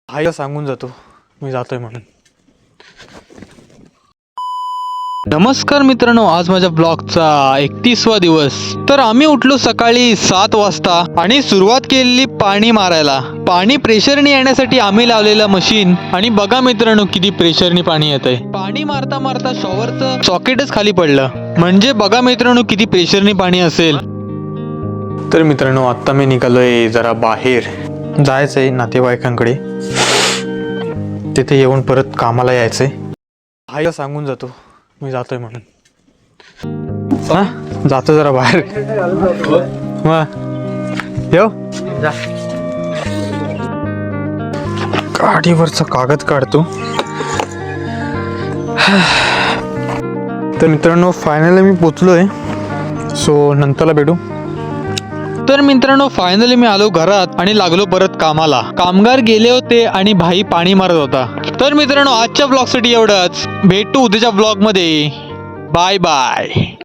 आईला सांगून जातो मी जातोय म्हणून. नमस्कार मित्रांनो, आज माझ्या ब्लॉगचा 31वा दिवस. तर आम्ही उठलो सकाळी 7 वाजता आणि सुरुवात केलेली पाणी मारायला. पाणी प्रेशरने येण्यासाठी आम्ही लावलेलं मशीन आणि बघा मित्रांनो किती प्रेशरने पाणी येतंय. पाणी मारता मारता शॉवरचं सॉकेटच खाली पडलं. म्हणजे बघा मित्रांनो किती प्रेशरने पाणी असेल. तर मित्रांनो आता मी निघालोय जरा बाहेर, जायचंय नातेवाईकांकडे, तिथे येऊन परत कामाला यायचंय. आईला सांगून जातो मी जातोय म्हणून. हा जातो जरा बाहेर. येऊ गाडीवरचा कागद काढतो. तर मित्रांनो फायनली मी पोचलोय, सो नंतरला भेटू. तर मित्रांनो फायनली मी आलो घरात आणि लागलो परत कामाला. कामगार गेले होते आणि भाई पाणी मारत होता. तर मित्रांनो आजच्या ब्लॉगसाठी एवढंच. भेटू उद्याच्या ब्लॉगमध्ये. Bye bye.